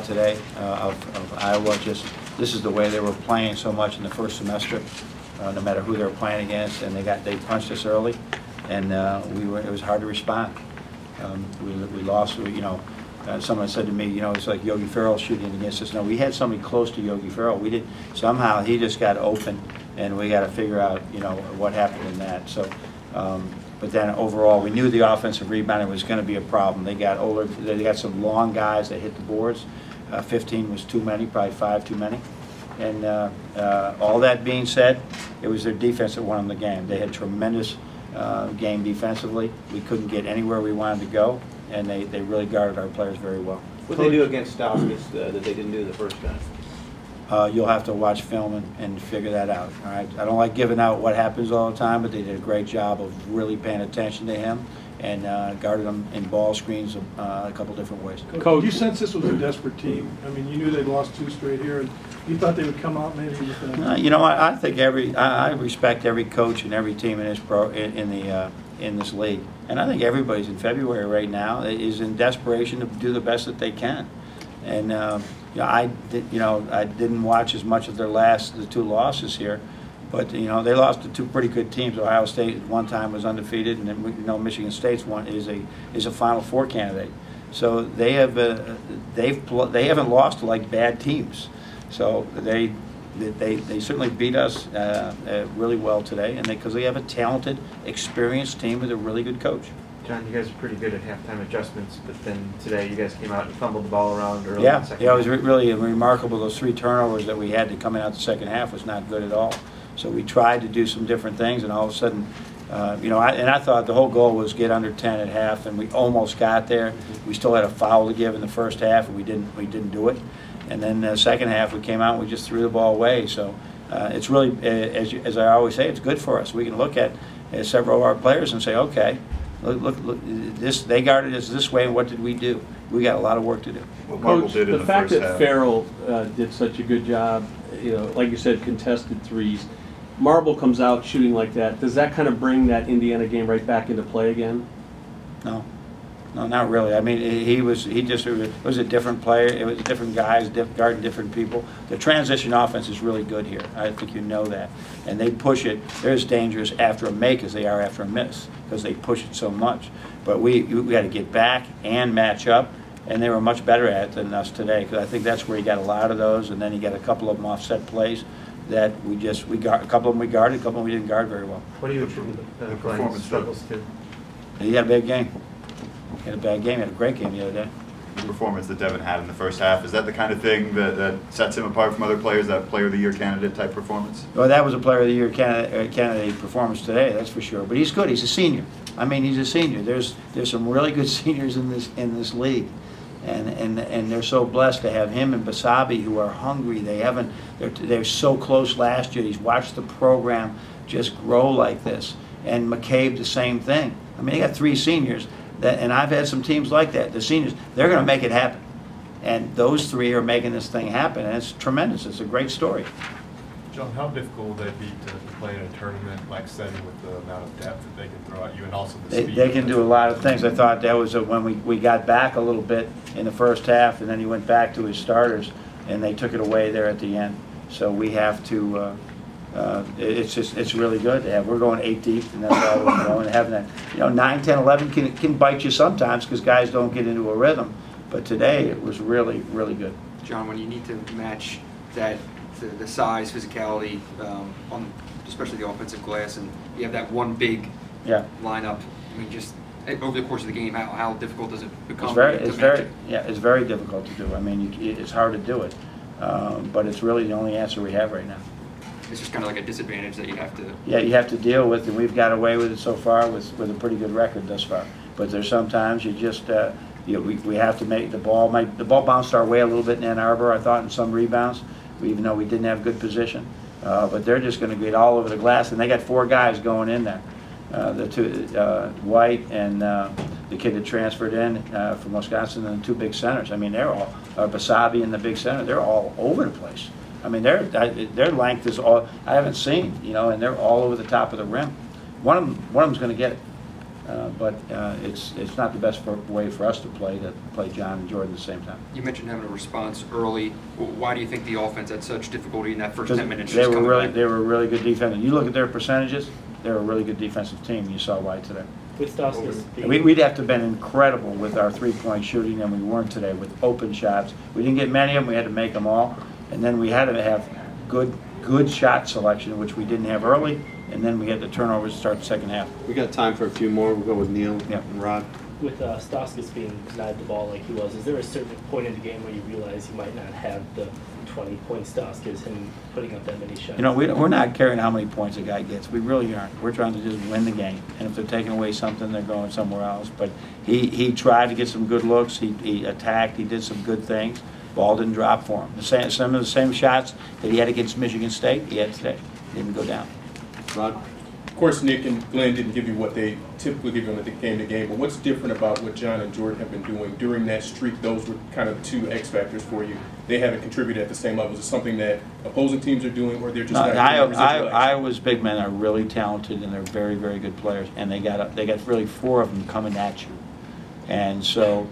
Today of Iowa. Just this is the way they were playing so much in the first semester, no matter who they were playing against, and they punched us early, and it was hard to respond. We lost. Someone said to me, it's like Yogi Ferrell shooting against us. No, we had somebody close to Yogi Ferrell. We did somehow he just got open, and we got to figure out what happened in that. So. But then overall, we knew the offensive rebounding was going to be a problem. They got older. They got some long guys that hit the boards. 15 was too many, probably 5 too many. And all that being said, it was their defense that won them the game. They had tremendous game defensively. We couldn't get anywhere we wanted to go, and they really guarded our players very well. What did they do against Stauskas that they didn't do the first time? You'll have to watch film and figure that out. All right. I don't like giving out what happens all the time, but they did a great job of really paying attention to him and guarded him in ball screens a couple different ways. Coach, you sense this was a desperate team. I mean, you knew they'd lost 2 straight here, and you thought they would come out maybe with I think I respect every coach and every team in this in this league, and I think everybody's in February right now is in desperation to do the best that they can, and. I didn't watch as much of the 2 losses here, but they lost to 2 pretty good teams. Ohio State at one time was undefeated, and then Michigan State's one is a Final Four candidate. So they haven't lost to like bad teams. So they certainly beat us really well today, and because they have a talented, experienced team with a really good coach. John, you guys are pretty good at halftime adjustments, but then today you guys came out and fumbled the ball around early in the second half. It was really remarkable. Those 3 turnovers that we had to come out the second half was not good at all. So we tried to do some different things, and all of a sudden, I thought the whole goal was get under 10 at half, and we almost got there. We still had a foul to give in the first half, and we didn't do it. And then the second half, we came out and we just threw the ball away. So it's really, as I always say, it's good for us. We can look at several of our players and say, okay. Look! They guarded us this way, and what did we do? We got a lot of work to do. Coach, the fact that Farrell did such a good job, like you said, contested threes. Marble comes out shooting like that. Does that kind of bring that Indiana game right back into play again? No, not really. I mean, it was a different player. It was different guys guarding different people. The transition offense is really good here. I think you know that. And they push it. They're as dangerous after a make as they are after a miss because they push it so much. But we got to get back and match up, and they were much better at it than us today because I think that's where he got a lot of those, and then he got a couple of them offset plays that we guard. A couple of them we guarded, a couple of them we didn't guard very well. What do you attribute the performance struggles to? He had a big game. He had a bad game. He had a great game the other day. The performance that Devin had in the first half, is that the kind of thing that sets him apart from other players, that Player of the Year candidate type performance? Well, that was a Player of the Year candidate performance today, that's for sure. But he's good. He's a senior. I mean, he's a senior. There's some really good seniors in this league, and they're so blessed to have him and Basabi, who are hungry. They're so close last year. He's watched the program just grow like this, and McCabe the same thing. I mean, they got 3 seniors. And I've had some teams like that. The seniors, they're going to make it happen. And those 3 are making this thing happen, and it's tremendous. It's a great story. John, how difficult will they be to play in a tournament like setting with the amount of depth that they can throw at you and also the speed? They can do a lot of things. I thought that was when we got back a little bit in the first half, and then he went back to his starters, and they took it away there at the end. So we have to... it's really good to have. We're going 8 deep, and that's all we're going. And having that, 9, 10, 11 can bite you sometimes because guys don't get into a rhythm. But today it was really, really good. John, when you need to match that, the size, physicality, on especially the offensive glass, and you have that one big lineup. I mean, just over the course of the game, how difficult does it become? It's very difficult to do. I mean, it's hard to do it, but it's really the only answer we have right now. It's just kind of like a disadvantage that you have to... Yeah, you have to deal with, and we've got away with it so far with a pretty good record thus far. But there's sometimes you just, we have to make the ball bounced our way a little bit in Ann Arbor, I thought, in some rebounds, even though we didn't have good position. But they're just going to get all over the glass, and they got 4 guys going in there. The 2, White and the kid that transferred in from Wisconsin, and the 2 big centers. I mean, they're all, Basabi and the big center, they're all over the place. I mean, their length is all I haven't seen, and they're all over the top of the rim. One of them's going to get it. But it's not the best way for us to play John and Jordan at the same time. You mentioned having a response early. Why do you think the offense had such difficulty in that first 10 minutes? They were a really good defense. And you look at their percentages, they're a really good defensive team. You saw why today. With Stoskis, We'd have to have been incredible with our three-point shooting, and we weren't today with open shots. We didn't get many of them. We had to make them all. And then we had to have good shot selection, which we didn't have early. And then we had the turnovers to start the second half. We got time for a few more. We'll go with Neil and Rod. with Stoskis being denied the ball like he was, is there a certain point in the game where you realize you might not have the 20-point Stoskis, him putting up that many shots? You know, we're not caring how many points a guy gets. We really aren't. We're trying to just win the game. And if they're taking away something, they're going somewhere else. But he tried to get some good looks. He attacked. He did some good things. Ball didn't drop for him. Some of the same shots that he had against Michigan State, he had today. Didn't go down. Rod? Of course, Nick and Glenn didn't give you what they typically give you on the game-to-game, but what's different about what John and Jordan have been doing during that streak? Those were kind of two X factors for you. They haven't contributed at the same level. Is it something that opposing teams are doing, or they're just not doing residual action? Iowa's big men are really talented, and they're very, very good players, and they got really 4 of them coming at you. And so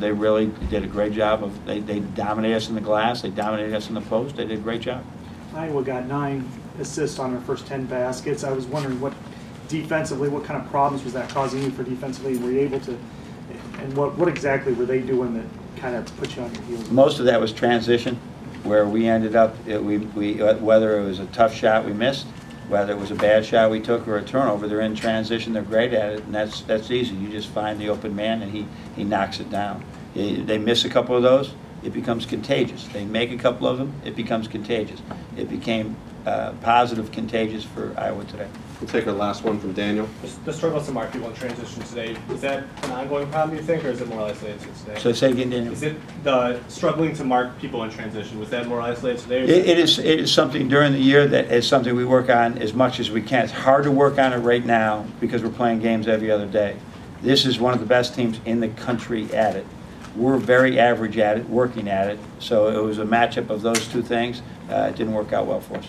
they really did a great job of, they dominated us in the glass, they dominated us in the post, they did a great job. Iowa got 9 assists on their first 10 baskets. I was wondering what defensively, what kind of problems was that causing you for defensively? Were you able to, and what exactly were they doing that kind of put you on your heels? Most of that was transition, where we ended up, whether it was a tough shot we missed, whether it was a bad shot we took or a turnover, they're in transition, they're great at it, and that's easy. You just find the open man and he knocks it down. They miss a couple of those, it becomes contagious. They make a couple of them, it becomes contagious. It became positive contagious for Iowa today. We'll take our last one from Daniel. The struggles to mark people in transition today, is that an ongoing problem, you think, or is it more isolated to today? So say again, Daniel. Is it the struggling to mark people in transition, was that more isolated today? It is something during the year that is something we work on as much as we can. It's hard to work on it right now because we're playing games every other day. This is one of the best teams in the country at it. We're very average at it, working at it. So it was a matchup of those two things. It didn't work out well for us.